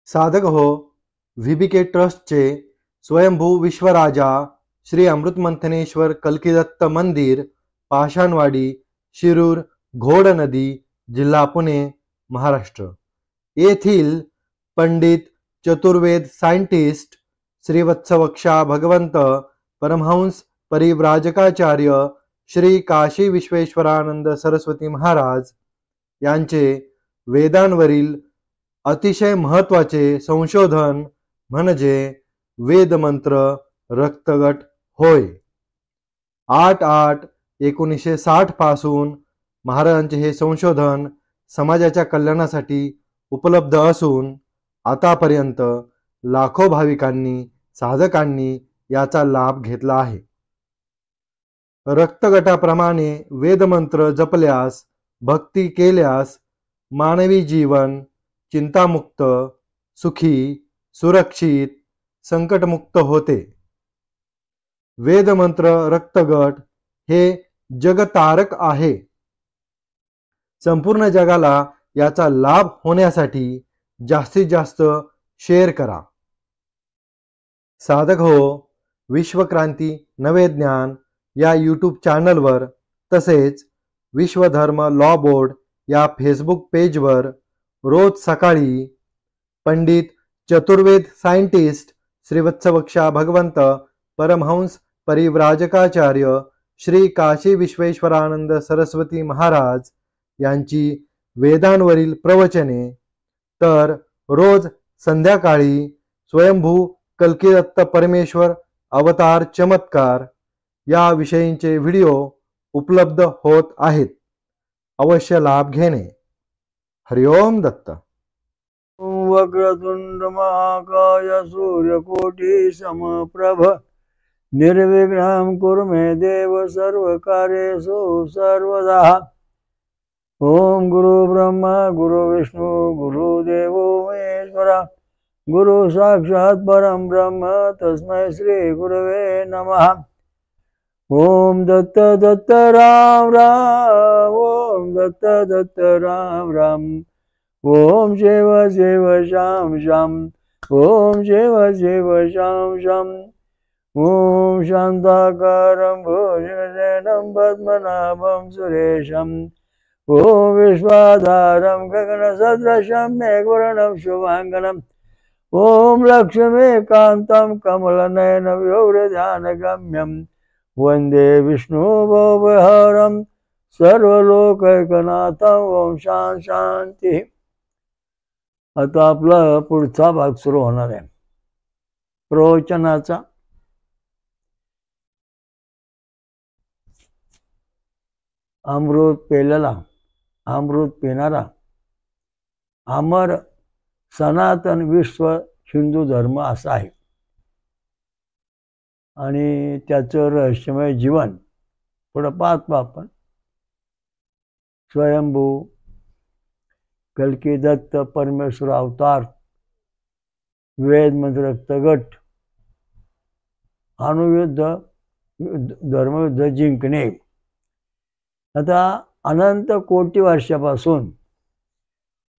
साधक हो, व्हीबीके ट्रस्टचे स्वयंभू विश्वराजा श्री अमृतमंथनेश्वर कल्किदत्त मंदिर, पाषाणवाडी, शिरूर, घोड नदी, जिल्हा पुणे, महाराष्ट्र येथील पंडित चतुर्वेद सायंटिस्ट श्रीवत्सवक्षा भगवंत परमहंस परिव्राजकाचार्य श्री काशी विश्वेश्वरानंद सरस्वती महाराज यांचे वेदांवरील अतिशय महत्त्वाचे संशोधन म्हणजे वेदमंत्र रक्तगट होय. 8/8/1960 पासून महाराजांचे हे संशोधन समाजाच्या कल्याणासाठी उपलब्ध असून आतापर्यंत लाखो भाविकांनी साधकांनी याचा लाभ घेतला आहे. रक्तगटाप्रमाणे वेदमंत्र जपल्यास, भक्ती केल्यास मानवी जीवन चिंतामुक्त, सुखी, सुरक्षित, संकटमुक्त होते. वेदमंत्र रक्तगट हे जगतारक आहे. संपूर्ण जगाला याचा लाभ होण्यासाठी जास्तीत जास्त शेअर करा. साधक हो, विश्वक्रांती नवे ज्ञान या यूट्यूब चॅनलवर तसेच विश्वधर्म लॉ बोर्ड या फेसबुक पेजवर रोज सकाळी पंडित चतुर्वेद सायंटिस्ट श्रीवत्सवक्षा भगवंत परमहंस परिव्राजकाचार्य श्री काशी विश्वेश्वरानंद सरस्वती महाराज यांची वेदांवरील प्रवचने, तर रोज संध्याकाळी स्वयंभू कल्किदत्त परमेश्वर अवतार चमत्कार या विषयींचे व्हिडिओ उपलब्ध होत आहेत. अवश्य लाभ घेणे. हरिओम दत्त. वक्रतुंड महाकाय सूर्यकोटि समप्रभ निर्विघ्नं कुरु मे देव सर्वकार्येषु सर्वदा. ओम गुरु ब्रह्मा गुरु विष्णु गुरु देवो महेश्वरा गुरु साक्षात् परम ब्रह्म तस्मै श्री गुरवे नमः. ओम दत्त दत्त राम राम ओम दत्त दत्त राम राम ओम शिव शिव शाम शाम ओम शिव शिव शाम शाम. ओम शांताकारं भुजगशयनं पद्मनाभं सुरेशं ओम विश्वाधारं गगनसदृशं मेघवर्णं शुभांगनं ओम लक्ष्मीकान्तं कमलनयनं योगध्यानगम्यं वंदे विष्णु भवहरं सर्वलोकैकनाथं. ओम शांती. आता आपला पुढचा भाग सुरू होणार आहे प्रवचनाचा. अमृत पेलेला, अमृत पिणारा, अमर सनातन विश्व हिंदू धर्म असा आहे आणि त्याचं रहस्यमय जीवन पुढं पाहतो आपण. स्वयंभू कल्किदत्त परमेश्वर अवतार, वेदमंत्र रक्तगट, अणुयुद्ध, धर्मयुद्ध जिंकणे. आता अनंत कोटी वर्षापासून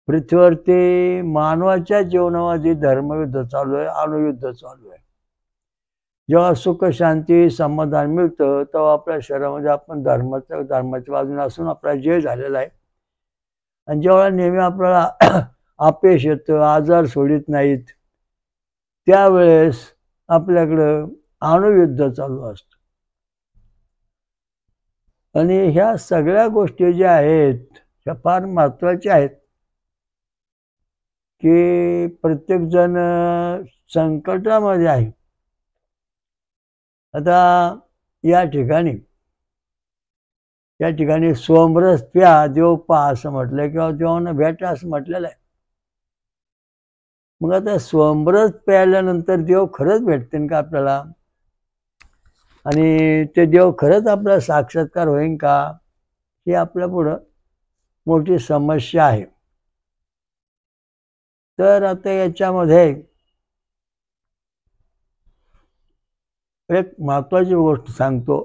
पृथ्वीवरती मानवाच्या जीवनामध्ये धर्मयुद्ध चालू आहे, अणुयुद्ध चालू आहे. जेव्हा सुख शांती समाधान मिळतं तेव्हा आपल्या शरीरामध्ये आपण धर्माच्या बाजूने असून आपला जय झालेला आहे. आणि जेव्हा नेहमी आपल्याला अपयश येतं, आजार सोडित नाहीत, त्यावेळेस आपल्याकडं अणुयुद्ध चालू असतं. आणि ह्या सगळ्या गोष्टी ज्या आहेत ह्या फार महत्त्वाच्या आहेत की प्रत्येकजण संकटामध्ये आहे. आता या ठिकाणी सोमरस प्या देव पहा असं म्हटलंय किंवा देवांना भेटा असं म्हटलेलं आहे. मग आता सोमरस प्यायल्यानंतर देव खरंच भेटतील का आपल्याला आणि ते देव खरंच आपला साक्षात्कार होईल का, ही आपल्या पुढं मोठी समस्या आहे. तर आता याच्यामध्ये एक महत्त्वाची गोष्ट सांगतो.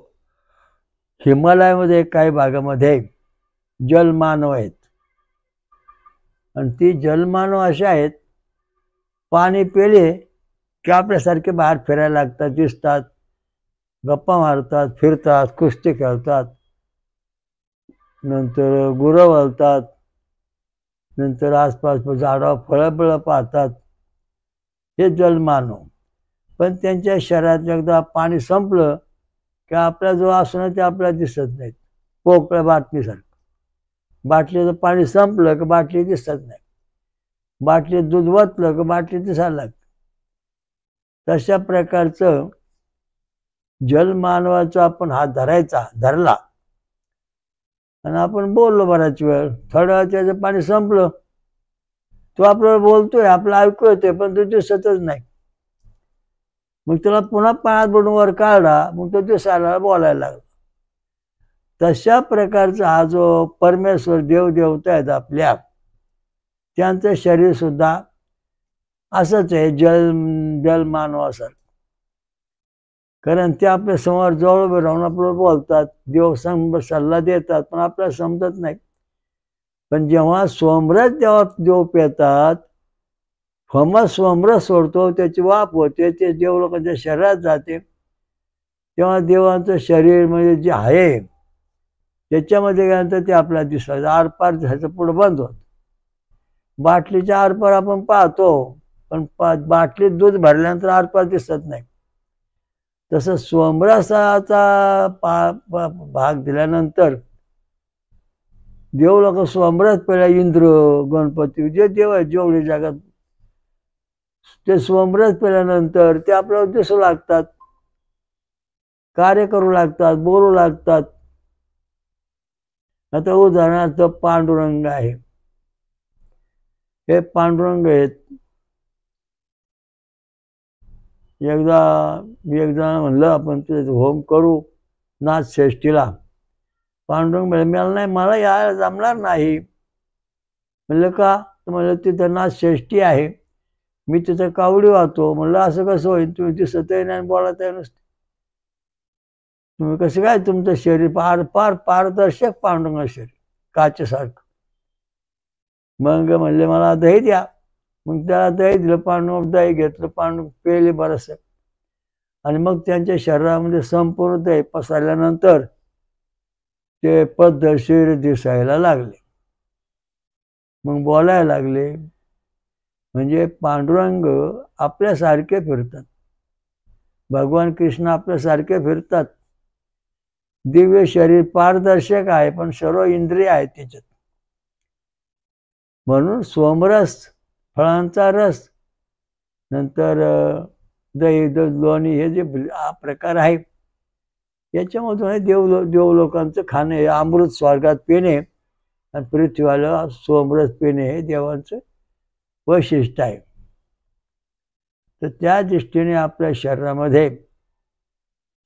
हिमालयामध्ये काही भागामध्ये जलमानव आहेत आणि ती जलमानव असे आहेत पाणी पेले की आपल्यासारखे बाहेर फिरायला लागतात, दिसतात, गप्पा मारतात, फिरतात, कुस्ती खेळतात, नंतर गुरं वळतात, नंतर आसपास झाडावर फळं पाहतात. हे जलमानव. पण त्यांच्या शरीरात एकदा पाणी संपलं की आपल्या जो असणं ते आपल्याला दिसत नाहीत. पोकळ्या बाटलीसारखं. बाटलीचं पाणी संपलं की बाटली दिसत नाही. बाटलीत दूध ओतलं की बाटली दिसायला लागते. तशा प्रकारचं जलमानवाचा आपण हात धरला आणि आपण बोललो बराच वेळ. थोड्या वेळ त्याचं पाणी संपलं. तो आपल्याला बोलतोय, आपलं ऐकू येतोय, पण तो दिसतच नाही. मग त्याला पुन्हा पाण्यात बुडून वर काढला, मग तो दिसायला बोलायला लागला. तशा प्रकारचा हा जो परमेश्वर देवदेवता आहेत आपल्या, त्यांचं शरीर सुद्धा असंच आहे, जलमानवासारखं. कारण ते आपल्या समोर जवळ उभे राहून आपल्याला बोलतात, देव सल्ला देतात, पण आपल्याला समजत नाही. पण जेव्हा सोमरस देव पेतात, सोमरस सोडतो, त्याची वाफ होते, ते देव लोकांच्या शरीरात जाते, तेव्हा देवांचं शरीर म्हणजे जे आहे त्याच्यामध्ये गेल्यानंतर ते आपल्याला दिसतं. आरपार दिसायचं, पुढं बंद होत. बाटलीच्या आरपार आपण पाहतो, पण बाटलीत दूध भरल्यानंतर आरपार दिसत नाही. तसं सोमरसाचा भाग दिल्यानंतर देव लोक सोमरस पेल्या, इंद्र, गणपती, जे देव आहेत जेवढे जगात, ते सोमरस पेल्यानंतर ते आपल्याला दिसू लागतात, कार्य करू लागतात, बोलू लागतात. आता उदाहरणार्थ पांडुरंग आहे. हे पांडुरंग आहेत. एकदा म्हणलं आपण ते होम करू नाथषष्ठीला. पांडुरंग म्हणलं मला यायला जमणार नाही. म्हणलं का? तर म्हणलं तिथं नाथषष्ठी आहे, मी तिथं कावडी वाहतो. म्हणलं असं कसं होईल? तुम्ही दिसतही नाही, बोलतही नसते, तुम्ही कसं काय? तुमचं शरीर पारदर्शक पांडुरंग शरीर, काचेसारखं. मग म्हणले मला दही द्या. मग त्याला दही दिलं. पांडुरंग दही घेतलं, पांडुरंग पेले बरंचसं, आणि मग त्यांच्या शरीरामध्ये संपूर्ण दही पसरल्यानंतर ते पद्धतशीर दिसायला लागले, मग बोलायला लागले. म्हणजे पांडुरंग आपल्यासारखे फिरतात, भगवान कृष्ण आपल्यासारखे फिरतात. दिव्य शरीर पारदर्शक आहे, पण सर्व इंद्रिय आहेत त्याच्यात. म्हणून सोमरस, फळांचा रस, नंतर दही, लोणी, हे जे प्रकार आहे याच्यामधून देव लोकांचं खाणं हे अमृत स्वर्गात पिणे आणि पृथ्वीला सोमरस पिणे हे देवांचं वैशिष्ट्य आहे. तर त्या दृष्टीने आपल्या शरीरामध्ये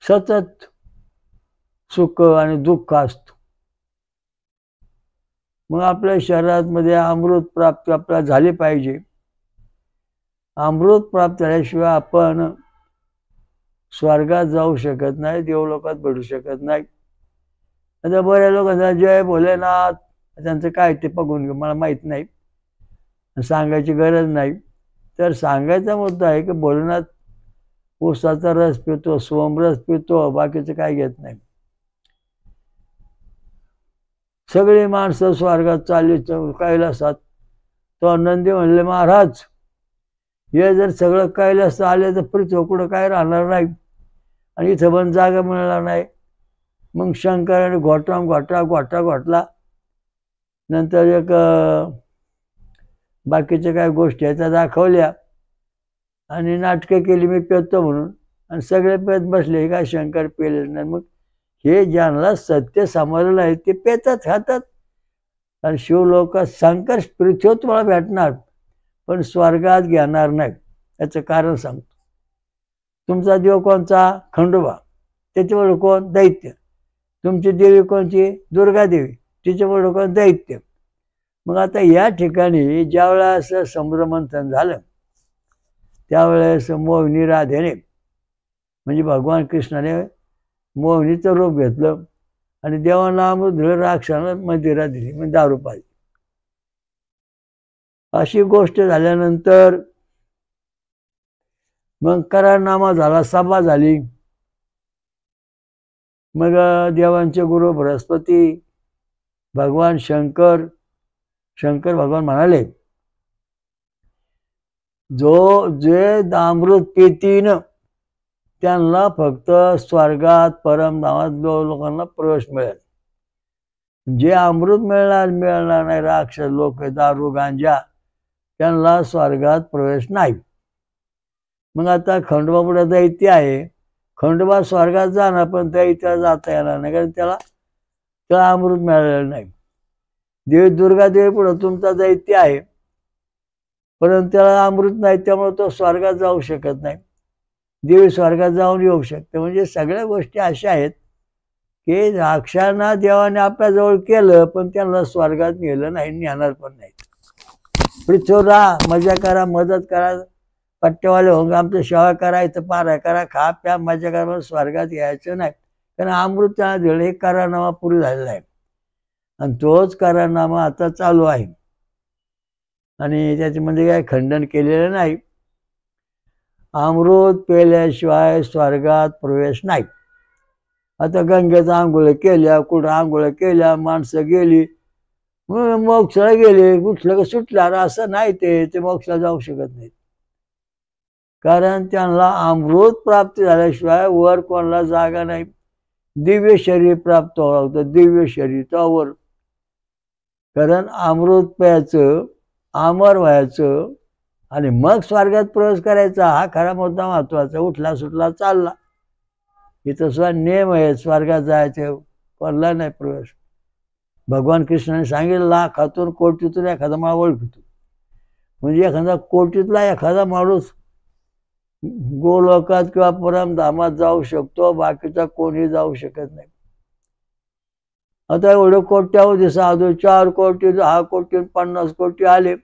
सतत सुख आणि दुःख असतं. मग आपल्या शरीरामध्ये अमृत प्राप्ती आपल्याला झाली पाहिजे. अमृत प्राप्त झाल्याशिवाय आपण स्वर्गात जाऊ शकत नाही, देवलोकात भेटू शकत नाही. आता बऱ्या लोकांना जय भोलेनाथ, त्यांचं काय ते बघून घेऊ, मला माहीत नाही, सांगायची गरज नाही. तर सांगायचा मुद्दा आहे की भोलेनाथ ऊसाचा रस पितो, सोमरस पितो, बाकीचं काय घेत नाही. सगळी माणसं स्वर्गात चालली कैलासात. तो नंदी म्हणले, महाराज हे जर सगळं कैलास आले तर पृथ्वी कुठं काय राहणार नाही, आणि इथं पण जागा मिळणार नाही. मग शंकराने घोटला. नंतर एक बाकीच्या काय गोष्टी आहेत त्या दाखवल्या आणि नाटकं केली, मी पेतो म्हणून, आणि सगळे पेत बसले. काय शंकर पेले नाही. मग हे ज्यांना सत्य समजलं आहे ते पेतात, खातात. आणि शिवलोक शंकर पृथ्वीत तुम्हाला भेटणार, पण स्वर्गात घेणार नाही. याचं कारण सांगतो. तुमचा देव कोणचा? खंडोबा. त्याच्यावर कोण? दैत्य. तुमची देवी कोणची? दुर्गा देवी. तिच्यावर कोण? दैत्य. मग आता या ठिकाणी ज्या वेळेस समुद्रमंथन झालं त्यावेळेस मोहिनी राधेने, म्हणजे भगवान कृष्णाने मोहिनीचं रूप घेतलं आणि देवांना अमृत दिलं, राक्षसाला मदिरा दिली, म्हणजे दारू पाजली. अशी गोष्ट झाल्यानंतर मग करारनामा झाला, सभा झाली. मग देवांचे गुरु बृहस्पती, भगवान शंकर भगवान म्हणाले, जे अमृत पितीन त्यांना फक्त स्वर्गात परमधामात लोकांना प्रवेश मिळेल. जे अमृत मिळणार नाही, राक्षस लोक, दारू गांजा, त्यांना स्वर्गात प्रवेश नाही. मग आता खंडोबा पुढे दैत्य आहे, खंडोबा स्वर्गात जाणार, पण दैत्याला जाता येणार नाही, कारण त्याला अमृत मिळालेलं नाही. देवी दुर्गा देवी पुढे तुमचा दैत्य आहे, परंतु त्याला अमृत नाही, त्यामुळे तो स्वर्गात जाऊ शकत नाही. देवी स्वर्गात जाऊन येऊ शकते. म्हणजे सगळ्या गोष्टी अशा आहेत की राक्षांना देवाने आपल्याजवळ केलं, पण त्यांना स्वर्गात नेलं नाही, नेणार पण नाही. पृथ्वीवर राहा, मजा करा, मदत करा, पट्टेवाले हो, आमचं सेवा करायचं, पारा करा, खा प्या, मजा करा, स्वर्गात यायचं नाही. कारण अमृत त्यांना दिलं. हे करारनामा पूर्ण झालेला आहे आणि तोच करारनामा आता चालू आहे आणि त्याच्यामध्ये काही खंडन केलेलं नाही. अमृत पेल्याशिवाय स्वर्गात प्रवेश नाही. आता गंगेचा आंघोळ केल्या, कुठं आंघोळ केल्या, माणसं गेली, मोक्षाला गेले, कुठलं सुटणार असं नाही. ते मोक्षाला जाऊ शकत नाहीत, कारण त्यांना अमृत प्राप्त झाल्याशिवाय वर कोणाला जागा नाही. दिव्य शरीर प्राप्त व्हावं लागतं, दिव्य शरीर त्यावर. कारण अमृत प्यायचं, अमर व्हायचं आणि मग स्वर्गात प्रवेश करायचा, हा खरा मुद्दा महत्वाचा. उठला सुटला चालला, इथं सुद्धा नियम आहे, स्वर्गात जायचे, कोणाला नाही प्रवेश. भगवान कृष्णाने सांगितलं, लाखातून कोटीतून एखादा माणूस ओळखतो. म्हणजे एखादा कोटीतला एखादा माणूस गोलोकात किंवा परमधामात जाऊ शकतो, बाकीचा कोणी जाऊ शकत नाही. आता एवढे कोट्यावधी साधू, 4 कोटी, 10 कोटी, 50 कोटी आले,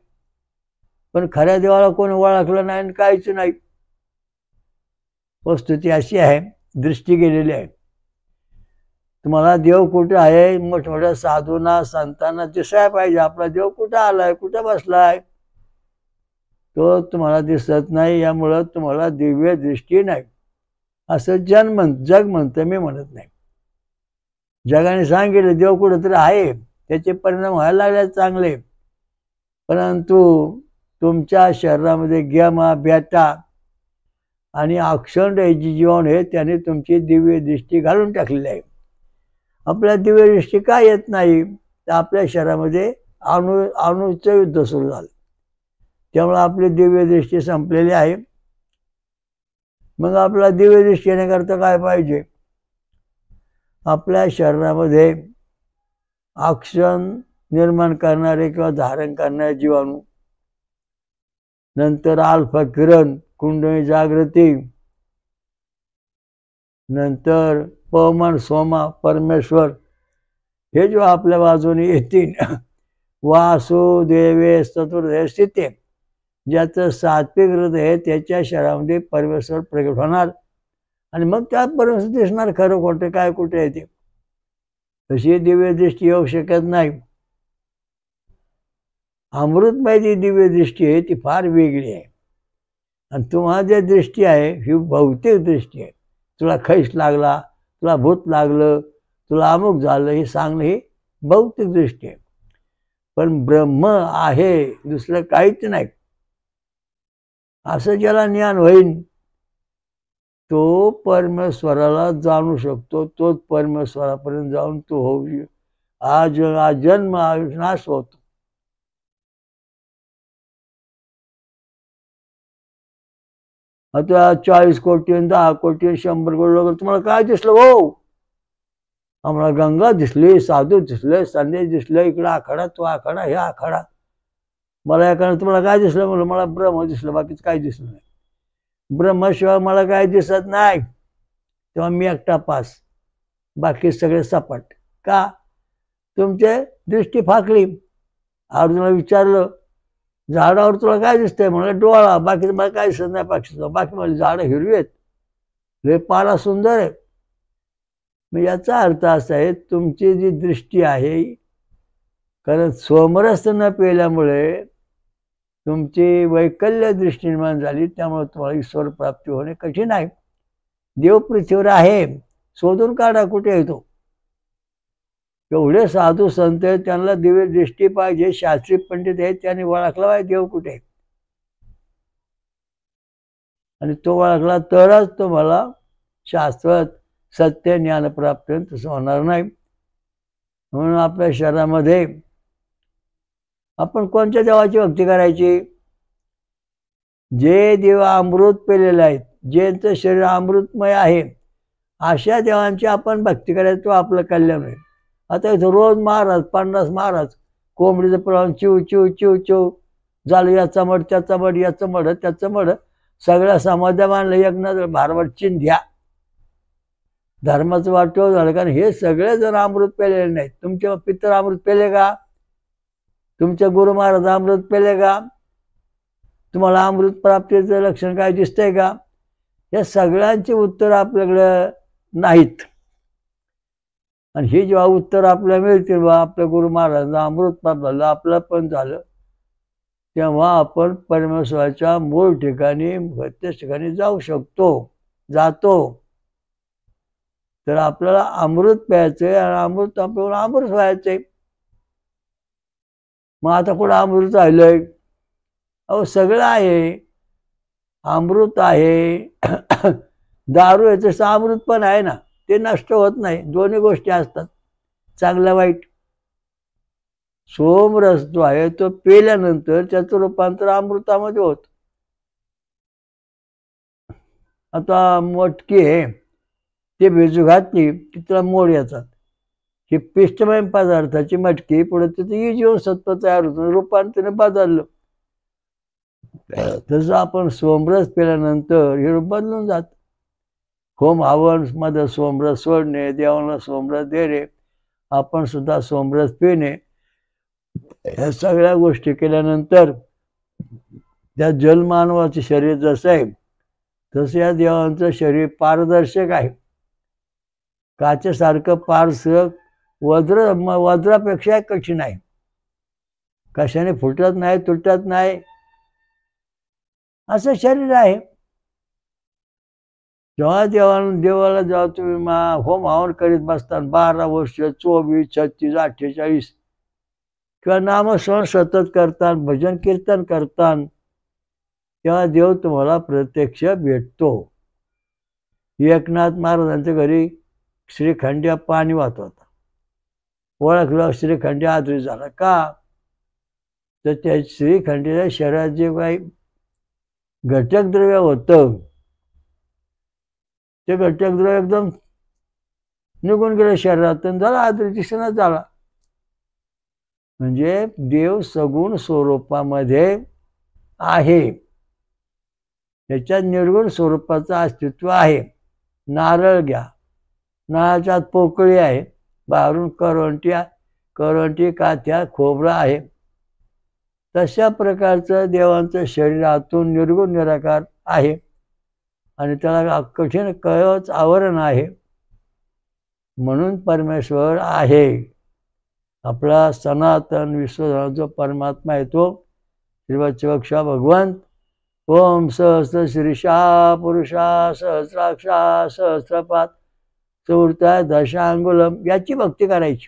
पण खऱ्या देवाला कोणी ओळखलं नाही आणि काहीच नाही. वस्तुस्थिती अशी आहे, दृष्टी गेलेली आहे. तुम्हाला देव कुठे आहे, मोठमोठ्या साधूंना संतांना दिसायला पाहिजे. आपला देव कुठं आलाय, कुठं बसलाय, तो तुम्हाला दिसत नाही. यामुळं तुम्हाला दिव्य दृष्टी नाही, असं जग म्हणतं, मी म्हणत नाही. जगाने सांगितलं देव कुठेतरी आहे, त्याचे परिणाम व्हायला लागले चांगले, परंतु तुमच्या शरीरामध्ये गेमा, बेटा आणि अक्षंड जीवन हे त्याने तुमची दिव्य दृष्टी घालून टाकलेली आहे. आपल्या दिव्य दृष्टी काय येत नाही, तर आपल्या शरीरामध्ये अणूचं युद्ध सुरू झालं, त्यामुळे आपली दिव्य दृष्टी संपलेली आहे. मग आपला दिव्य दृष्टी येण्याकरता काय पाहिजे, आपल्या शरीरामध्ये अक्षण निर्माण करणारे किंवा धारण करणारे जीवाणू, नंतर अल्फा किरण, कुंडली जागृती, नंतर पवमान, सोमा, परमेश्वर, हे जो आपल्या बाजूने येतील, वासुदेवे चतुर्दय स्थिती, ज्याचं सात्विक हृदय आहे त्याच्या शरीरामध्ये परमेश्वर प्रगट होणार आणि मग त्या परमेश्वर दिसणार खरं खोटं काय कुठे आहे ते. तशी दिव्य दृष्टी येऊ शकत नाही. अमृतमय जी दिव्य दृष्टी आहे ती फार वेगळी आहे. आणि तुम्हाला जी दृष्टी आहे ही भौतिक दृष्टी आहे. तुला खैस लागला, तुला भूत लागलं, तुला अमुक झालं, हे सांगणं ही भौतिक दृष्टी आहे. पण ब्रह्म आहे, दुसरं काहीच नाही, असं ज्याला ज्ञान होईल तो परमेश्वराला जाणू शकतो. तोच परमेश्वरापर्यंत जाऊन तो होऊ जन्म नाश होतो. आता 40 कोटी, 10 कोटी, 100 कोटी लोक, तुम्हाला काय दिसलं हो? आम्हाला गंगा दिसली, साधू दिसले, संदेश दिसले, इकडं आखाडा, तो आखाडा, हे आखाडा. मला एखादं तुम्हाला काय दिसलं म्हणलं, मला ब्रह्म दिसलं, बाकीच काही दिसलं नाही. ब्रह्माशिवाय मला काय दिसत नाही, तेव्हा मी एकटा पास, बाकी सगळे सपाट. का? तुमचे दृष्टी फाकली. अर्जुनाला विचारलं, झाडावर तुला काय दिसतंय? म्हणलं डोळा, बाकी मला काय दिसत नाही पक्षीचा. बाकी मला झाडं हिरवी आहेत, हे पाला सुंदर आहे. मग याचा अर्थ असा आहे, तुमची जी दृष्टी आहे, कारण सोमरस न पेल्यामुळे तुमची वैकल्य दृष्टी निर्माण झाली, त्यामुळे तुम्हाला ईश्वर प्राप्ती होणे कठीण आहे. देव पृथ्वीवर आहे, शोधून काढा कुठे येतो. एवढे साधू संत आहेत, त्यांना दिव्य दृष्टी पाहिजे. शास्त्री पंडित आहेत, त्यांनी ओळखला पाहिजे देव कुठे. आणि तो ओळखला तरच तुम्हाला शास्त्रात सत्य ज्ञान प्राप्त होईल, तसं होणार नाही. म्हणून आपल्या शरीरामध्ये आपण कोणत्या देवाची भक्ती करायची? जे देव अमृत पेलेले आहेत, ज्यांचं शरीर अमृतमय आहे, अशा देवांची आपण भक्ती करायची, तो आपलं कल्याण होईल. आता इथं रोज महाराज 50 महाराज कोंबडीचं प्रमाण चिव चिव चिव चिव झालं, याचा मड त्याचा मड, याचं मड त्याचं मड, सगळ्या समाजा मानलं एक नजर भारभर चिंध्या. धर्माचं वाटव झालं, कारण हे सगळे जण अमृत पेलेले नाहीत. तुमचे पितर अमृत पेले का? तुमचे गुरु महाराज अमृत पेले का? तुम्हाला अमृत प्राप्तीचं लक्षण काय दिसतंय का? या सगळ्यांची उत्तर आपल्याकडे नाहीत. आणि ही जेव्हा उत्तर आपल्याला मिळतील, बा आपल्या गुरु महाराजांना अमृत प्राप्त झालं, आपलं पण झालं, तेव्हा आपण परमेश्वराच्या मूळ ठिकाणी प्रत्येक ठिकाणी जाऊ शकतो, जातो. तर आपल्याला अमृत प्यायचंय आणि अमृत आपल्याला अमृत व्हायचंय. मग आता कुठं अमृत राहिलंय? अहो सगळं आहे, अमृत आहे. दारू आहे तसं अमृत पण आहे ना, ते नष्ट होत नाही. दोन्ही गोष्टी असतात, चांगला वाईट. सोमरस जो आहे तो पेल्यानंतर त्याचं रूपांतर अमृतामध्ये होत. आता मटकी आहे, ते भिजू घातली की त्याला मोड येतात. ही पिष्टमय पदार्थाची मटकी पुढे तिथे जीवनसत्व तयार होतं, रूपांतर बदललं. तसं आपण सोमरस पेल्यानंतर हे रूप बदलून जात. होम हवन मध्ये सोमरस सोडणे, देवाला सोमरस देणे, आपण सुद्धा सोमरस पिणे, ह्या सगळ्या गोष्टी केल्यानंतर त्या जलमानवाचे शरीर जसं आहे तसं या देवांचं शरीर पारदर्शक आहे. काचेसारखं पारदर्शक, वज्रापेक्षा कठीण आहे. कशाने फुटत नाही, तुटत नाही, असं शरीर आहे. जेव्हा देवाला जेव्हा तुम्ही होम हवन करीत बसताना 12 वर्ष, 24, 36, 48 किंवा नामस्मरण सतत करताना, भजन कीर्तन करताना, तेव्हा देव तुम्हाला प्रत्यक्ष भेटतो. एकनाथ महाराजांच्या घरी श्रीखंड्या पाणी वाहत होता. ओळखलं, श्रीखंड्या आजारी झाला का? तर त्या श्रीखंडीच्या शरीरात जे काही घटक द्रव्य होतं, ते घटक द्रव्य एकदम निघून गेलं शरीरातून, झाला आजारी, दिसेना झाला. म्हणजे देव सगुण स्वरूपामध्ये आहे, त्याच्यात निर्गुण स्वरूपाचं अस्तित्व आहे. नारळ घ्या, नारळाच्या आत पोकळी आहे, बाहेरून करवंटी काथ्या खोबरं आहे. तशा प्रकारचं देवांचं शरीरातून निर्गुण निराकार आहे आणि त्याला कठीण कवच आवरण आहे. म्हणून परमेश्वर आहे. आपला सनातन विश्व जो परमात्मा आहे तो श्रीवत्सवक्षा भगवंत. ओम सहस्र शीर्षा पुरुषा सहस्राक्षा सहस्रपात चौर्ता दशांगुलम, याची भक्ती करायची.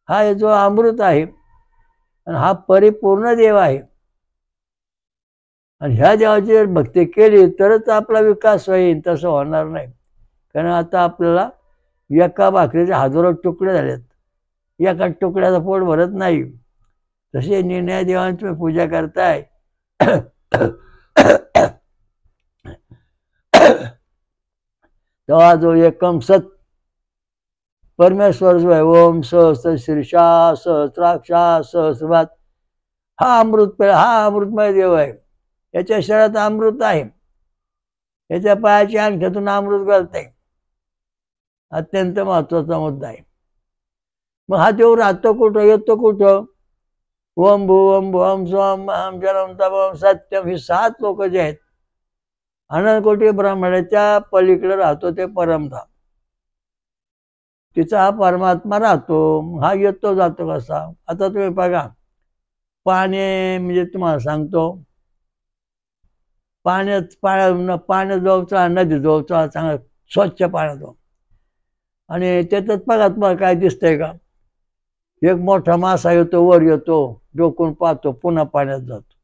हा जो अमृत आहे आणि हा परिपूर्ण देव आहे. आणि ह्या देवाची जर भक्ती केली तरच आपला विकास होईल, तसं होणार नाही. कारण आता आपल्याला एका भाकरीचे हजारो तुकडे झालेत, एका तुकड्याचा पोट भरत नाही. तसे निर्णय देवांची तुम्ही पूजा करताय, तेव्हा जो एकम सत परमेश्वर जो आहे, ओम सहस्र शीर्षा सहस्राक्षा सहस्रपात, हा अमृतमय देव आहे. याच्या शरीरात अमृत आहे, याच्या पायाच्या अंगठ्यातून अमृत गळतंय. अत्यंत महत्वाचा मुद्दा आहे. मग हा देव राहतो कुठं, येतो कुठं? ओम भू ओम सोम अहम जलम तपम सत्यम, ही 7 लोक जे आहेत, अनंतकोटी ब्रह्मांडाच्या पलीकडे राहतो ते परमधाम. तिचा हा परमात्मा राहतो. हा येतो जातो कसा? आता तुम्ही बघा, पाणी म्हणजे तुम्हाला सांगतो, पाण्याजवळचा नदीजवळचा चांगला स्वच्छ पाण्याजवळ, आणि त्याच्यात बघा तुम्हाला काय दिसतंय का, एक मोठा मासा येतो, वर येतो, डोकून पाहतो, पुन्हा पाण्यात जातो,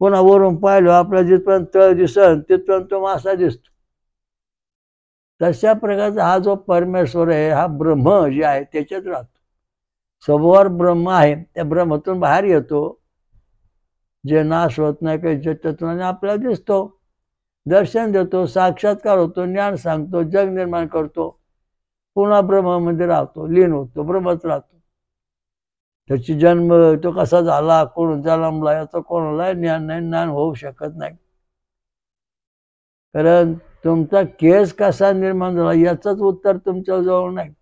पुन्हा वरून पाहिलं आपल्याला जिथपर्यंत तळ दिसन तिथपर्यंत तो मासा दिसतो. तशा प्रकारचा हा जो परमेश्वर आहे, हा ब्रह्म जे आहे त्याच्यात राहतो. समोर ब्रह्म आहे, त्या ब्रह्मातून बाहेर येतो, जे नाश होत नाही काही त्याच्यातून, आणि आपल्याला दिसतो, दर्शन देतो, साक्षात्कार होतो, ज्ञान सांगतो, जग निर्माण करतो, पुन्हा ब्रह्मामध्ये राहतो, लीन होतो, ब्रह्मच राहतो. त्याची जन्म तो कसा झाला, कोण जन्मला, याचं कोणाला ज्ञान नाही, ज्ञान होऊ शकत नाही. कारण तुमचा केस कसा निर्माण झाला याचंच उत्तर तुमच्या जवळ नाही,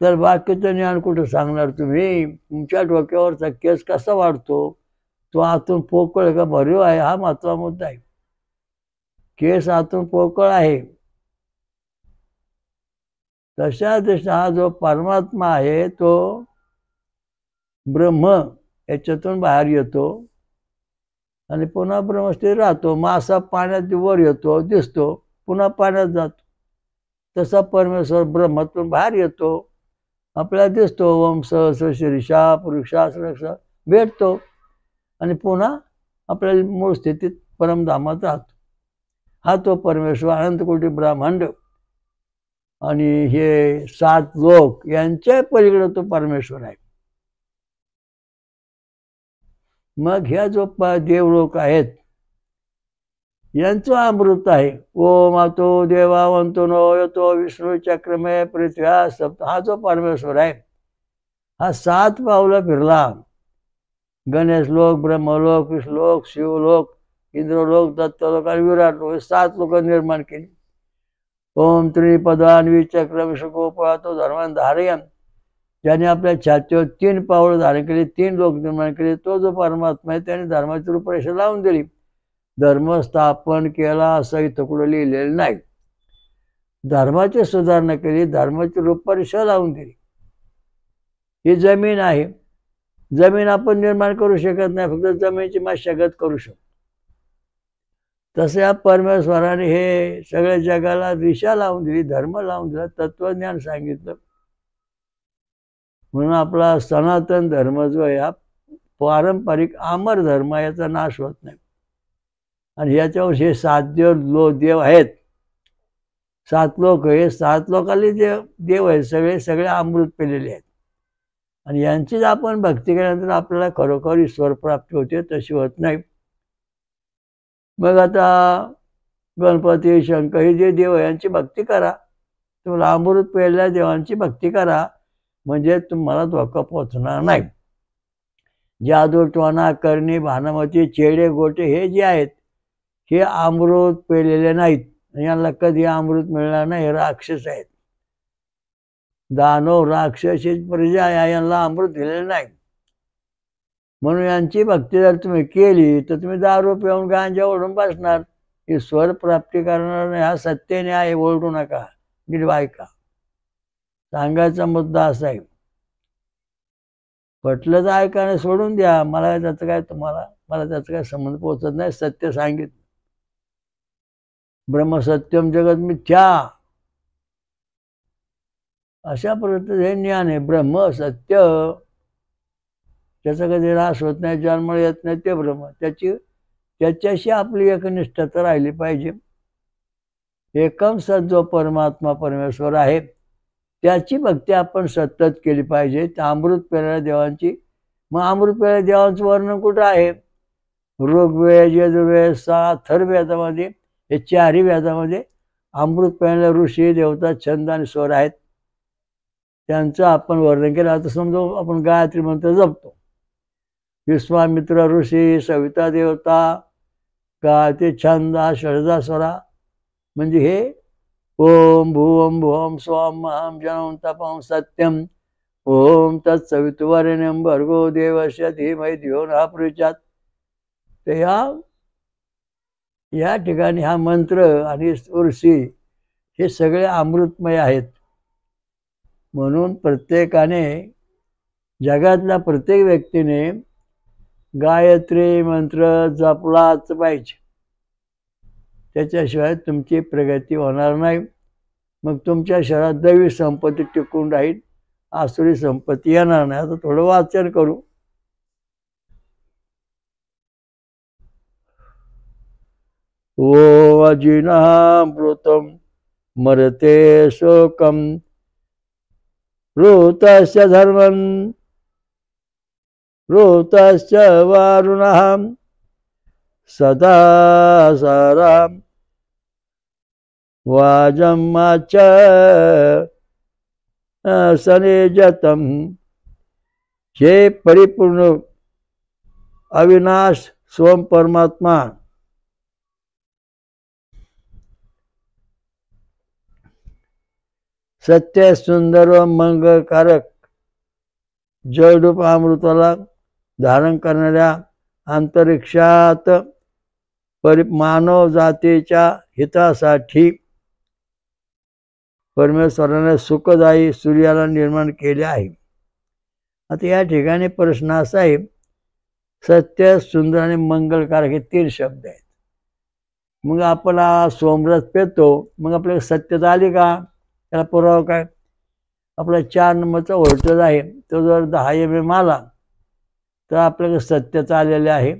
तर बाकीचं ज्ञान कुठं सांगणार तुम्ही. तुमच्या डोक्यावरचा केस कसा वाढतो, तो आतून पोकळ का भरीव आहे, हा महत्त्वाचा मुद्दा आहे. केस आतून पोकळ आहे, तशा दृष्टीने हा जो परमात्मा आहे तो ब्रह्म याच्यातून बाहेर येतो आणि पुन्हा ब्रह्मस्थितीत राहतो. मासा पाण्यात वर येतो, दिसतो, पुन्हा पाण्यात जातो. तसा परमेश्वर ब्रह्मातून बाहेर येतो, आपल्याला दिसतो, ओम सहस्र शीर्षा पुरुषा सहस्र भेटतो, आणि पुन्हा आपल्या मूळ स्थितीत परमधामात राहतो. हा तो परमेश्वर अनंतकोटी ब्रह्मांड आणि हे 7 लोक यांच्या पलीकडे तो परमेश्वर आहे. मग ह्या जो देवलोक आहेत यांचं अमृत आहे. ओम आतो देवावंतो नो यतो विष्णू चक्रमय पृथ्व्या सप्त, हा जो परमेश्वर आहे हा 7 पावलं फिरला. गणेश लोक, ब्रह्मलोक, विष्णुलोक, शिवलोक, इंद्रलोक, दत्तलोक आणि विराट लोक, 7 लोक निर्माण केली. ओम त्रिपदान विचक्र विश्वगोपातो धर्मान धारयन, ज्याने आपल्या छातीवर 3 पावलं धारण केली, 3 लोक निर्माण केले, तो जो परमात्मा आहे त्याने धर्माची रूपरेषा लावून दिली. धर्म स्थापन केला असं इथं कुठं लिहिलेलं नाही. धर्माची सुधारणा केली, धर्माची रूपरेषा लावून दिली. ही जमीन आहे, जमीन आपण निर्माण करू शकत नाही, फक्त जमिनीची मशागत करू शकतो. तसं या परमेश्वराने हे सगळ्या जगाला दिशा लावून दिली, धर्म लावून दिला, तत्वज्ञान सांगितलं. म्हणून आपला सनातन धर्म जो आहे हा पारंपरिक अमर धर्म, याचा नाश होत नाही. आणि याच्यावर हे 7 देव आहेत, 7 लोक, हे 7 लोकांनी जे देव आहेत सगळे अमृत पेलेले आहेत, आणि यांचीच आपण भक्ती केल्यानंतर आपल्याला खरोखर ईश्वर प्राप्ती होते, तशी होत नाही. मग आता गणपती, शंकर हे जे देव आहे यांची भक्ती करा, तुम्हाला अमृत पेलेल्या देवांची भक्ती करा, म्हणजे तुम्हाला धोका पोचणार नाही. जादू, टोना, करणी, भानामती, चेडे, गोटे हे जे आहेत हे अमृत पेलेले नाहीत, यांना कधी अमृत मिळणार नाही, हे राक्षस आहेत. दानव राक्षसी प्रजा आहे, यांना अमृत दिलेलं नाही. म्हणून यांची भक्ती जर तुम्ही केली तर तुम्ही दारू पिऊन गांजा ओढून बसणार, ईश्वर प्राप्ती करणार नाही. हा सत्य न्याय, ओरडू नका, नीट ऐका. सांगायचा मुद्दा असा आहे, पटलं तर ऐकाने सोडून द्या, मला त्याचं काय, मला त्याचं काय संबंध पोचत नाही. सत्य सांगितलं, ब्रह्मसत्यम जगत मिथ्या, अशा प्रकारचं हे ज्ञान आहे. ब्रह्म सत्य, त्याचा कधी ऱ्हास होत नाही, जन्म येत नाही, ते ब्रह्म, त्याच्याशी आपली एकनिष्ठता राहिली पाहिजे. एकम सत जो परमात्मा परमेश्वर आहे त्याची भक्ती आपण सतत केली पाहिजे. त्या अमृत पेरणाऱ्या देवांची. मग अमृत पेरणाऱ्या देवांचं वर्णन कुठं आहे? ऋग्वेद, यजुर्वेद, अथर्ववेदामध्ये, हे 4ही वेदामध्ये अमृत पेरणाऱ्या ऋषी, देवता, छंद आणि स्वर आहेत, त्यांचं आपण वर्णन केलं. आता समजा आपण गायत्री मंत्र जपतो, विश्वामित्र ऋषी, सविता देवता, गायत्री छंद, षडजा स्वरा, म्हणजे हे ओम भुवं भुवं स्वं अहं जनम तपं सत्यम ओम तत्सवितुर्वरेण्यं भर्गो देवस्य धीमहि धियो नः प्रचोदयात्. तर या ठिकाणी हा मंत्र आणि ऋषी हे सगळे अमृतमय आहेत. म्हणून प्रत्येकाने जगातल्या प्रत्येक व्यक्तीने गायत्री मंत्र जपलाच पाहिजे. त्याच्याशिवाय तुमची प्रगती होणार नाही. मग तुमच्या शरीरात दैवी संपत्ती टिकून राहील, आसुरी संपत्ती येणार नाही. आता थोडं वाचन करू. ओ अजिनामृतम मरते शोकम ऋतस्य धर्मं ऋतस्य वारुणः सदा साराम वाजमाच सनिजतम. हे परिपूर्ण अविनाश स्वयं परमात्मा सत्य सुंदर व मंगलकारक जळरूप अमृताला धारण करणाऱ्या अंतरिक्षात मानव जातीच्या हितासाठी परमेश्वराने सुखदायी सूर्याला निर्माण केले आहे. आता या ठिकाणी प्रश्न असा आहे, सत्य सुंदर आणि मंगलकारक हे 3 शब्द आहेत. मग आपण सोमरस पेतो, मग आपल्याला सत्यता आली का? त्याला पुरावा काय? आपला 4 नंबरचा व्होल्टेज आहे, तो जर 10 mm आला तर आपल्याला सत्यता आलेली आहे.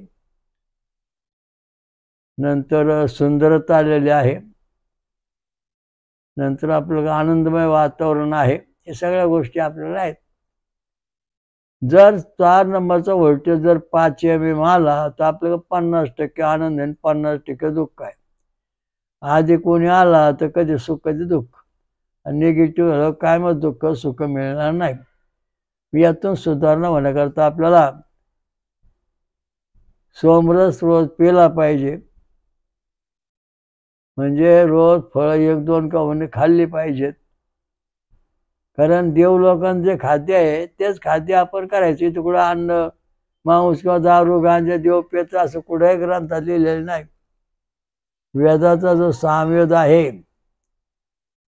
नंतर सुंदरता आलेली आहे. नंतर आपल्याला आनंदमय वातावरण आहे. हे सगळ्या गोष्टी आपल्याला आहेत. जर 4 नंबरचा व्होल्टेज जर 5 mm आला तर आपल्याला 50% आनंद आणि 50% दुःख आहे. आधी कोणी आला तर कधी सुख कधी दुःख. निगेटिव्ह झालं काय, मग दुःख सुख मिळणार नाही. यातून सुधारणा होण्याकरता आपल्याला सोमरस रोज पिला पाहिजे. म्हणजे रोज फळं 1-2 का खाल्ली पाहिजेत. कारण देवलोकांचे जे खाद्य आहे तेच खाद्य आपण करायचे. इथे कुठं अन्न मांस किंवा दारू गांजा देव पेत असं कुठेही ग्रंथात लिहिलेलं नाही. वेदाचा जो सामवेद आहे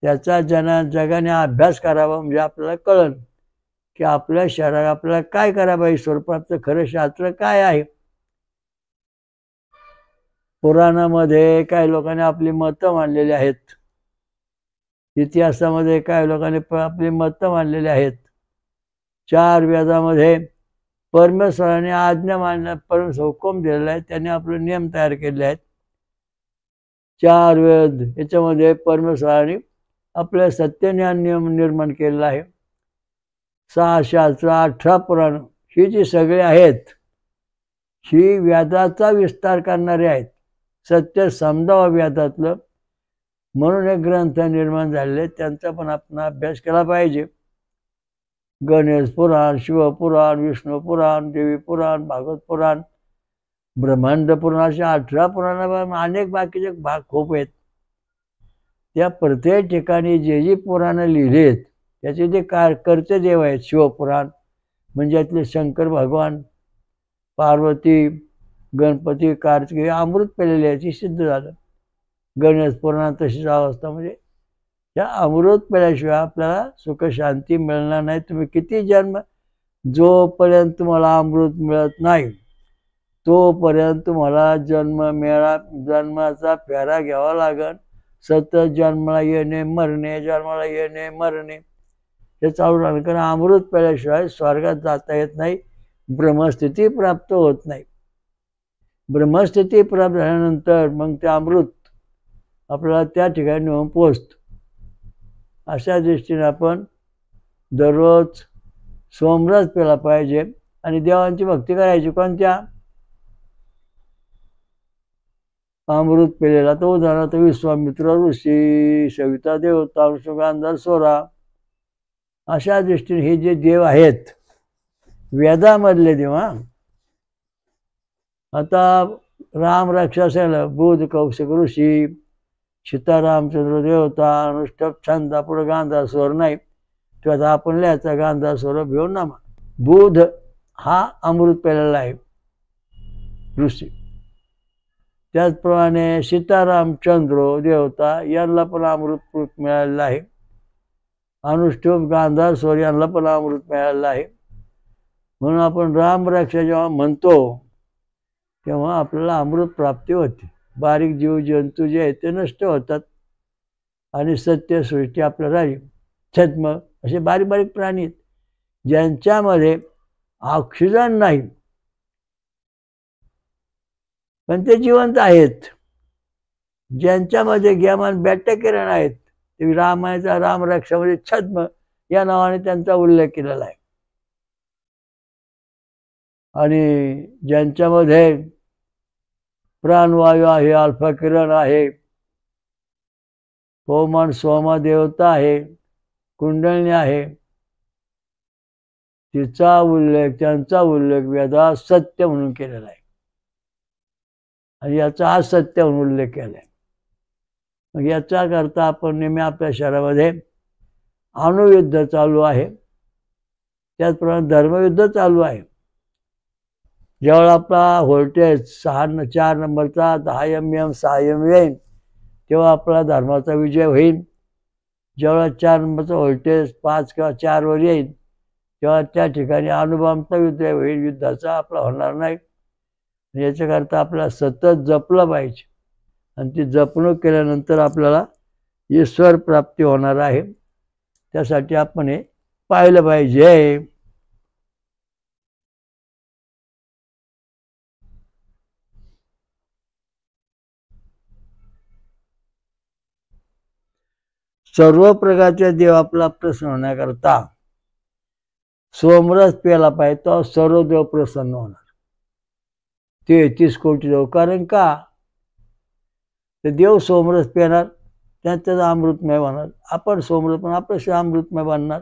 त्याचा जगाने अभ्यास करावा. म्हणजे आपल्याला कळेल की आपल्या शरीरात आपल्याला काय करावं, ईश्वरप्राप्त खरं शास्त्र काय आहे. पुराणामध्ये काही लोकांनी आपली मतं मांडलेली आहेत. इतिहासामध्ये काही लोकांनी आपली मतं मांडलेली आहेत. 4 वेदामध्ये परमेश्वराने आज्ञा मांडल्या, परमेश्वर हुकूम दिलेला आहे, त्याने आपले नियम तयार केले आहेत. 4 वेद याच्यामध्ये परमेश्वराने आपल्या सत्यज्ञान नियम निर्माण केलेला आहे. 6 शास्त्र 18 पुराण ही जी सगळी आहेत ही वेदाचा विस्तार करणारे आहेत. सत्य समजावं वेदातलं म्हणून हे ग्रंथ निर्माण झालेले, त्यांचा पण आपण अभ्यास केला पाहिजे. गणेश पुराण, शिवपुराण, विष्णू पुराण, देवी पुराण, भागवत पुराण, ब्रह्मांड पुराण असे 18 पुराणावर अनेक बाकीचे भाग खूप आहेत. त्या प्रत्येक ठिकाणी जे जी पुराणं लिहिलेत त्याचे जे करते देव आहेत. शिवपुराण म्हणजे यातले शंकर भगवान, पार्वती, गणपती, कार्तिकेय अमृत पेलेले आहेत, हे सिद्ध झालं. गणेश पुराणात तशीच अवस्था. म्हणजे या अमृत पेल्याशिवाय आपल्याला सुख शांती मिळणार नाही. तुम्ही किती जन्म, जोपर्यंत तुम्हाला अमृत मिळत नाही तोपर्यंत तुम्हाला जन्माचा फेरा घ्यावा लागेल. सतत जन्माला येणे मरणे, जन्माला येणे मरणे हे चालू राहणार. कारण अमृत पेल्याशिवाय स्वर्गात जाता येत नाही, ब्रह्मस्थिती प्राप्त होत नाही. ब्रह्मस्थिती प्राप्त झाल्यानंतर मग ते अमृत आपल्याला त्या ठिकाणी नेऊन पोचतं. अशा दृष्टीने आपण दररोज सोमरस प्यायला पाहिजे आणि देवांची भक्ती करायची. कोणत्या? अमृत पेलेला. तो उदाहरणार्थ विश्वामित्र ऋषी, सविता देवता, गांधार सोरा अशा दृष्टीने हे जे देव आहेत वेदामधले देव. आता राम राक्षसाला बुध कौशिक ऋषी, सीतारामचंद्र देवता, अनुष्ठप छंदा, पुढे गांधार स्वर नाही तेव्हा आपण लिहायचा गांधार स्वर घेऊन नामा. बुध हा अमृत पेलेला आहे ऋषी. त्याचप्रमाणे सीतारामचंद्र देवता यांना पण अमृत मिळालेलं आहे. अनुष्ठुप गांधार स्वर यांना पण अमृत मिळालेलं आहे. म्हणून आपण राम रक्षा जेव्हा म्हणतो तेव्हा आपल्याला अमृत प्राप्ती होते. बारीक जीव जंतू जे आहेत ते नष्ट होतात आणि सत्य सृष्टी आपल्याला राहील. छद्म असे बारीक बारीक प्राणी आहेत ज्यांच्यामध्ये ऑक्सिजन नाही पण ते जिवंत आहेत. ज्यांच्यामध्ये गॅमान बॅटा किरण आहेत ते रामायचा राम रक्षामध्ये छद्म या नावाने त्यांचा उल्लेख केलेला आहे. आणि ज्यांच्यामध्ये प्राणवायू आहे, अल्फा किरण आहे, पौमान सोमा देवता आहे, कुंडलिनी आहे, तिचा उल्लेख त्यांचा उल्लेख वेदात सत्य म्हणून केलेला आहे आणि याचा असत्य म्हणून उल्लेख केला आहे. मग याचा करता आपण नेहमी आपल्या शहरामध्ये अणुयुद्ध चालू आहे, त्याचप्रमाणे धर्मयुद्ध चालू आहे. जेव्हा आपला व्होल्टेज 4 नंबरचा 10 mm 6 mm येईल तेव्हा आपला धर्माचा विजय होईल. जेव्हा 4 नंबरचा व्होल्टेज 5 किंवा 4 वर येईल तेव्हा त्या ठिकाणी अणुबॉम्बचा युद्ध होईल. युद्धाचा आपला होणार नाही. याच्याकरता आपल्याला सतत जपलं पाहिजे आणि ती जपणूक केल्यानंतर आपल्याला ईश्वर प्राप्ती होणार आहे. त्यासाठी आपण हे पाहिलं पाहिजे. सर्व प्रकारचे देव आपला प्रसन्न होण्याकरता सोमरस प्यायला पाहिजे, तो सर्व देव प्रसन्न होणार. 33 कोटी देव. कारण का ते देव सोमरस पिणार त्याचं अमृतमय बनणार. आपण सोमरस पण आपलं अमृतमय बनणार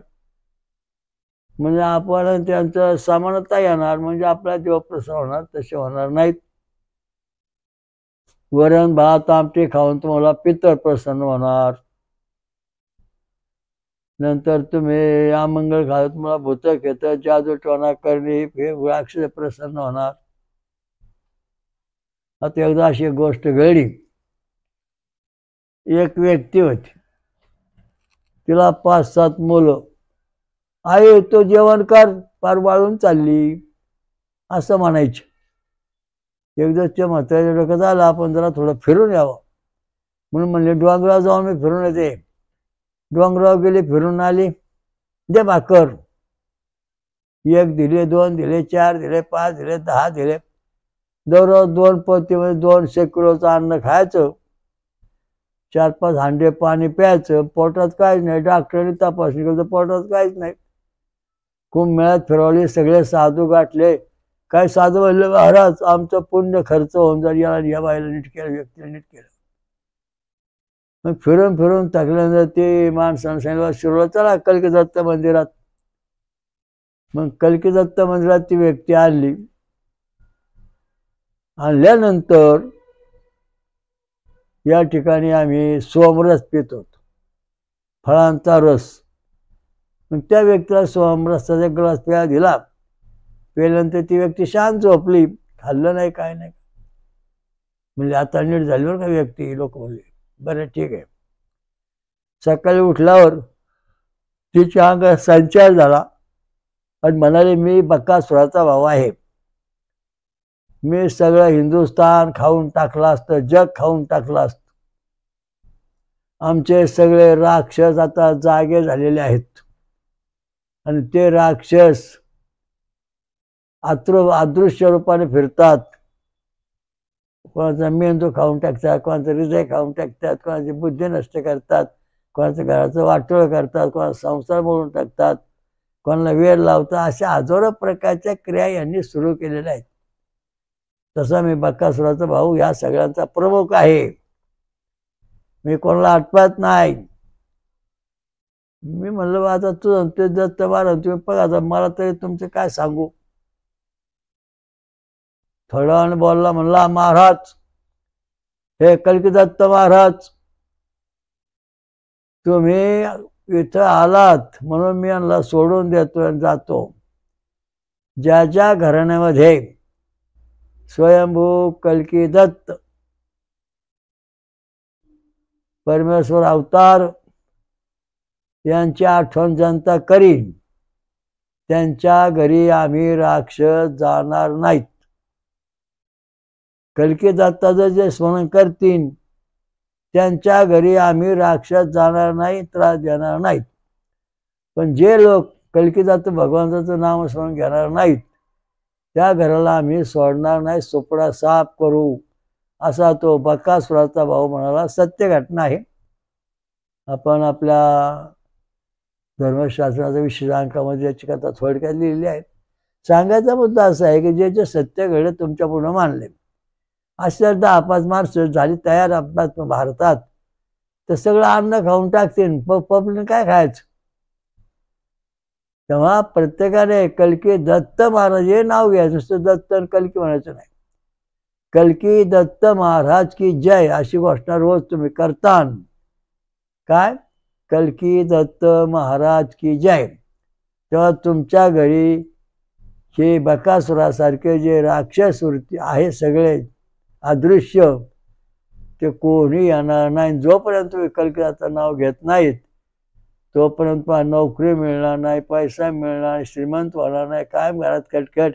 म्हणजे आपण त्यांचं समानता येणार म्हणजे आपला देव प्रसन्न होणार. तसे होणार नाहीत. वरण भात आमटे खाऊन तुम्हाला पितर प्रसन्न होणार. नंतर तुम्ही अमंगळ खाल तुम्हाला भूत खेत जादू टोना करणे हे अक्षर प्रसन्न होणार. आता एकदा अशी एक गोष्ट घडली. एक व्यक्ती होती, तिला 5-7 मुलं. आई तो जेवण कर, पार वाळून चालली असं म्हणायचे. एकदा त्या म्हाताऱ्याच्या डोक्यात आलं आपण जरा थोडं फिरून यावं म्हणून म्हणले डोंगरावर जाऊन मी फिरून येते. डोंगरावर गेली, फिरून आली, दे भाकर. 1 दिले, 2 दिले, 4 दिले, 5 दिले, 10 दिले. दररोज 2 पोतीमध्ये 200 किलोचं अन्न खायचं, 4-5 हांडे पाणी प्यायचं. पोटात काहीच नाही. डॉक्टरांनी तपासणी केलं तर पोटात काहीच नाही. कुंभमेळ्यात फिरवली, सगळे साधू गाठले. काही साधू म्हणले महाराज आमचं पुण्य खर्च होऊन जाईल, याला या बाईला नीट केलं, व्यक्तीला नीट केलं. मग फिरून फिरून थकल्यानंतर ते माणसानं सांगितलं शिरोळ चला कल्की दत्त मंदिरात. मग कल्की दत्त मंदिरात ती व्यक्ती आणली. आणल्यानंतर या ठिकाणी आम्ही सोमरस पित होतो, फळांचा रस. मग त्या व्यक्तीला सोमरसाचा ग्लास प्यायला दिला. पेल्यानंतर ती व्यक्ती शांत झोपली, खाल्लं नाही काय नाही. म्हणजे आता नीट झाली बरं का व्यक्ती. लोक म्हणले बरं ठीक आहे. सकाळी उठल्यावर तिच्या अंगात संचार झाला आणि म्हणाले मी बकासुराचा भाऊ आहे. मी सगळं हिंदुस्थान खाऊन टाकलं असतं, जग खाऊन टाकलं असतं. आमचे सगळे राक्षस आता जागे झालेले आहेत आणि ते राक्षस अदृश्य रूपाने फिरतात. कोणाचा मेंदू खाऊन टाकतात, कोणाचं हृदय खाऊन टाकतात, कोणाची बुद्धी नष्ट करतात, कोणाचं घराचं वाटोळ करतात, कोणाचा संसार मोडून टाकतात, कोणाला वेळ लावतात. अशा हजारो प्रकारच्या क्रिया यांनी सुरू केलेल्या आहेत. तसा मी बकासुराचा भाऊ या सगळ्यांचा प्रमुख आहे. मी कोणाला आठवत नाही. मी म्हणलं आता तू ते दत्त महाराज तुम्ही बघा आता मला तरी तुमचं काय सांगू. थोड्या वेळाने बोलला, म्हणला महाराज हे कल्की दत्त महाराज तुम्ही इथं आलात म्हणून मी यांना सोडून देतो आणि जातो. ज्या ज्या घराण्यामध्ये स्वयंभू कल्की दत्त परमेश्वर अवतार यांची आठवण जनता करीन त्यांच्या घरी आम्ही राक्षस जाणार नाहीत. कल्की दत्ताचं जे स्मरण करतील त्यांच्या घरी आम्ही राक्षस जाणार नाही, त्रास देणार नाहीत. पण जे लोक कल्की दत्त भगवंताचं नाम स्मरण घेणार नाहीत त्या घराला आम्ही सोडणार नाही, सोपडा साफ करू, असा तो बकासुराचा भाऊ म्हणाला. सत्य घटना आहे. आपण आपल्या धर्मशास्त्राच्या विशेष अंकामध्ये याची कथा थोडक्यात लिहिली आहे. सांगायचा मुद्दा असा आहे की जे जे सत्य घडले तुमच्या पुढे मानले, अशा 10-5 माणसं झाली तयार आपल्या भारतात, तर सगळं अन्न खाऊन टाकतील. पब्लिक काय खायचं? तेव्हा प्रत्येकाने कल्की दत्त महाराज हे नाव घ्यायचं, नुसतं दत्त कल्की म्हणायचं नाही. कल्की दत्त महाराज की जय अशी घोषणा रोज तुम्ही करता. काय? कल्की दत्त महाराज की जय. तेव्हा तुमच्या घरी हे बकासुरासारखे जे राक्षस वृत्ती आहे सगळे अदृश्य, ते कोणी येणार नाही. जोपर्यंत तुम्ही कल्की दत्ताचं नाव घेत नाहीत तोपर्यंत नोकरी मिळणार नाही, पैसा मिळणार नाही, श्रीमंत होणार नाही. काय घरात कटकट,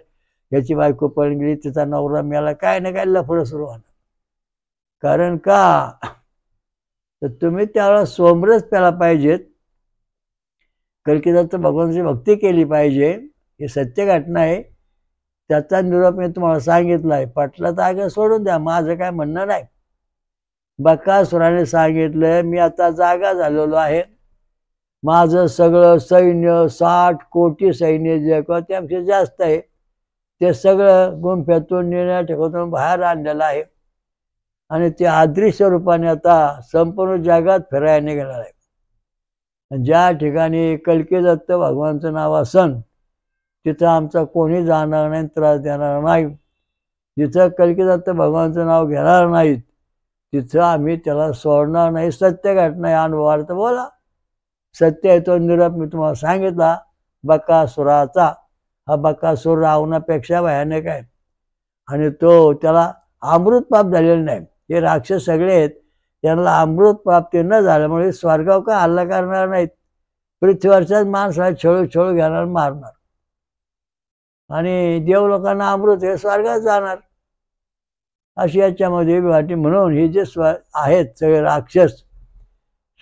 याची बायको पळून गेली, तिचा नवरा मिळाला, काय ना काय लफडं सुरू होणार. कारण का तर तुम्ही त्यावेळेला सोमरस प्यायला पाहिजेत, कल्की दत्त भगवानाची भक्ती केली पाहिजे. हे सत्य घटना आहे. त्याचा निरोप मी तुम्हाला सांगितला आहे. पटला तर आगे सोडून द्या, माझं काय म्हणणं नाही. बकासुराने सांगितलं मी आता जागा झालेलो आहे, माझं सगळं सैन्य 60 कोटी सैन्य जे त्यापेक्षा जास्त आहे ते सगळं गुंफ्यातून निर्णय ठिकाणातून बाहेर आणलेलं आहे आणि ते अदृश्य रूपाने आता संपूर्ण जगात फिरायला निघालेलं आहे. ज्या ठिकाणी कल्की दत्त भगवानचं नाव असन तिथं आमचा कोणी जाणार नाही, त्रास देणार नाही. जिथं कल्की दत्त भगवानचं नाव घेणार नाहीत तिथं आम्ही त्याला सोडणार नाही. सत्य घटना आहे, अनुभवार्थ बोला. सत्य आहे तो निरोप मी तुम्हाला सांगितला. बकासुराचा हा बकासूर रावणापेक्षा भयानक आहे आणि तो त्याला अमृत पाप झालेलं नाही. हे राक्षस सगळे आहेत, त्यांना अमृत प्राप्ती न झाल्यामुळे स्वर्गावर काय हल्ला करणार नाहीत, पृथ्वीवरच्याच माणसाला छळू घेणार, मारणार. आणि देव लोकांना अमृत हे स्वर्गात जाणार अशी याच्यामध्ये वाटी. म्हणून हे जे आहेत सगळे राक्षस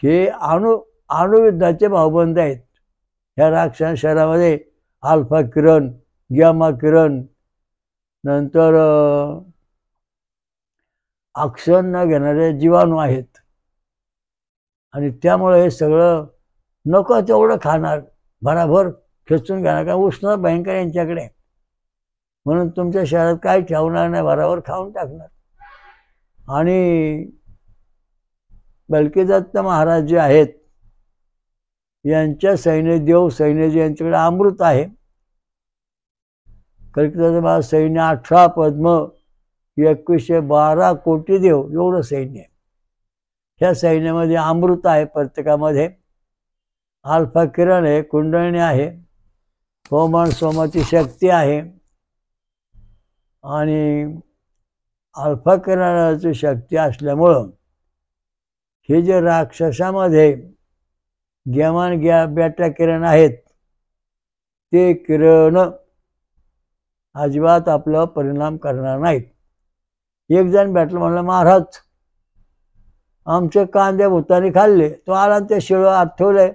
हे अणुयुद्धाचे भाऊबंद आहेत. ह्या राक्षस शहरामध्ये अल्फा किरण, ग्यामा किरण, नंतर ऑक्सिजन न घेणारे जीवाणू आहेत आणि त्यामुळे हे सगळं नको तेवढं खाणार, भराभर खेचून घेणार. का उष्ण भयंकर यांच्याकडे, म्हणून तुमच्या शहरात काय ठेवणार नाही, भराभर खाऊन टाकणार. आणि कल्की दत्त महाराज जे आहेत यांच्या सैन्य, देव सैन्य जे यांच्याकडे अमृत आहे. कल्की दत्त महाराज सैन्य 18 पद्म, 2112 कोटी देव एवढं सैन्य आहे. ह्या सैन्यामध्ये अमृत आहे, प्रत्येकामध्ये अल्फा किरण आहे, कुंडलिनी आहे, होमन सोमाची शक्ती आहे. आणि अल्फा किरणाची शक्ती असल्यामुळं हे जे राक्षसामध्ये ग्यामान बेटा किरण आहेत ते किरण अजिबात आपला परिणाम करणार नाहीत. एक जण भेटलं, म्हणलं महाराज आमचे कांदे भूतानी खाल्ले. तो आला ते शिळं आठवलंय.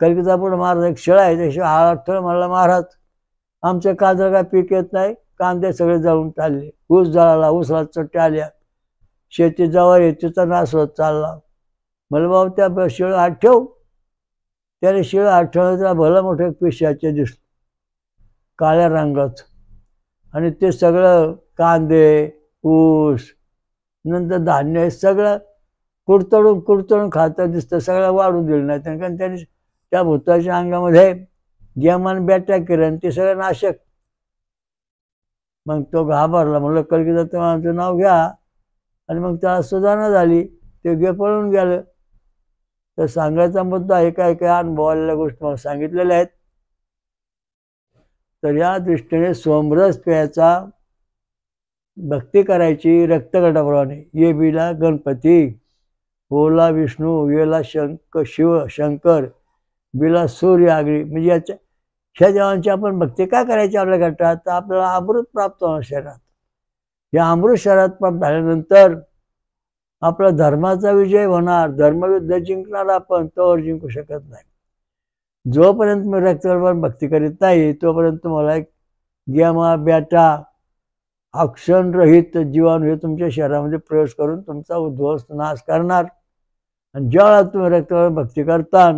कल्कीचा पुढे महाराज एक शिळा आहे, ते शिळ आठवलं. म्हणलं महाराज आमच्या कांद्याला काय पीक येत नाही, कांदे सगळे जळून चालले, ऊस जळाला, ऊसाला चट्ट्या आल्या, शेती जवळ तिचा नाश होत चालला. म्हणलं बाबा त्या शिळ आठव. त्याने शिळ आठवलं, त्याला भलं मोठं पिशाचे दिसलं काळ्या रंगाचं. आणि ते सगळं कांदे, ऊस, नंतर धान्य हे सगळं कुडतडून खातं दिसतं. सगळं वाढून दिलं नाही कारण त्यांनी त्या भूताच्या अंगामध्ये ग्यामान बेटा किरण ते सगळं नाशक. मग तो घाबरला. म्हणलं कल्की दत्त महाराजांचं नाव घ्या. आणि मग त्याला सुधारणा झाली, ते पळून गेलं. तर सांगायचा मुद्दा आहे, काय काय अनुभवालेल्या गोष्टी मला सांगितलेल्या आहेत. तर या दृष्टीने सोमरस प्यायचा, भक्ती करायची रक्तगटाप्रमाणे. ये बीला गणपती, ओला विष्णू, येला शिव शंकर, बिला सूर्य आगरी. म्हणजे ह्या देवांची आपण भक्ती का करायची आपल्या घटात? तर आपल्याला अमृत प्राप्त होणार शरीरात. या अमृत शरीरात प्राप्त झाल्यानंतर आपला धर्माचा विजय होणार. धर्मयुद्ध जिंकणार आपण, तोवर जिंकू शकत नाही. जोपर्यंत मी रक्तावर भक्ती करीत नाही तोपर्यंत मला एक गेमा बेटा अक्षण रहित जीवाणू हे तुमच्या शरीरामध्ये प्रवेश करून तुमचा उद्ध्वस्त नाश करणार. आणि ज्यावेळा तुम्ही रक्तावर भक्ती करता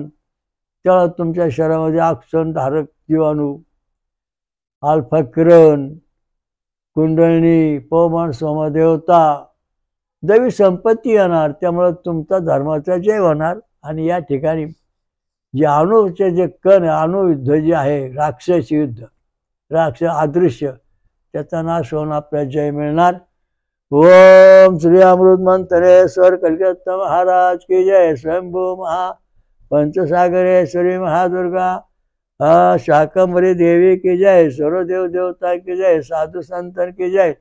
त्यावेळा तुमच्या शरीरामध्ये अक्षण धारक जीवाणू, अल्फा किरण, कुंडलिनी, पवमान, सोमदेवता, दैवी संपत्ती येणार. त्यामुळे तुमचा धर्माचा जय होणार. आणि या ठिकाणी जे अणूचे जे कण अणुयुद्ध जे आहे, राक्षस युद्ध, राक्षस अदृश्य, त्याचा नाश होऊन आपल्याला जय मिळणार. ओम श्री अमृत मंत्रेश्वर कलिकत्ता महाराज की जय. स्वयंभू महा पंचसागरेश्वरी महादुर्गा शाकंभरी देवी की जय. सर्वदेव देवता की जय. साधु संतन की जय.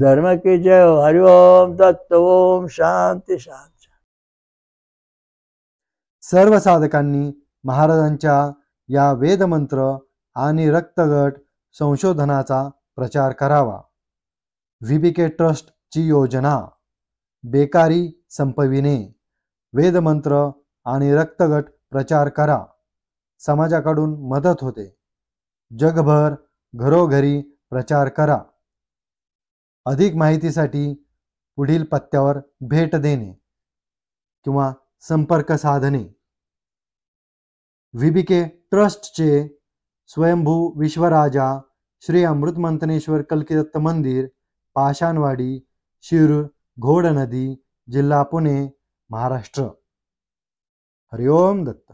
धर्म की जय. हरिओम दत्त. ओम शांती शांती. सर्व साधकांनी महाराजांच्या या वेदमंत्र आणि रक्तगट संशोधनाचा प्रचार करावा. VBK ट्रस्टची योजना बेकारी संपविणे. वेदमंत्र आणि रक्तगट प्रचार करा. समाजाकडून मदत होते. जगभर घरोघरी प्रचार करा. अधिक माहितीसाठी पुढील पत्त्यावर भेट देणे किंवा संपर्क साधणे. VBK ट्रस्टचे स्वयंभू विश्वराजा श्री अमृतमंतनेश्वर कल्किदत्त मंदिर, पाषाणवाडी, शिरूर, घोड नदी, जिल्हा पुणे, महाराष्ट्र. हरिओम दत्त.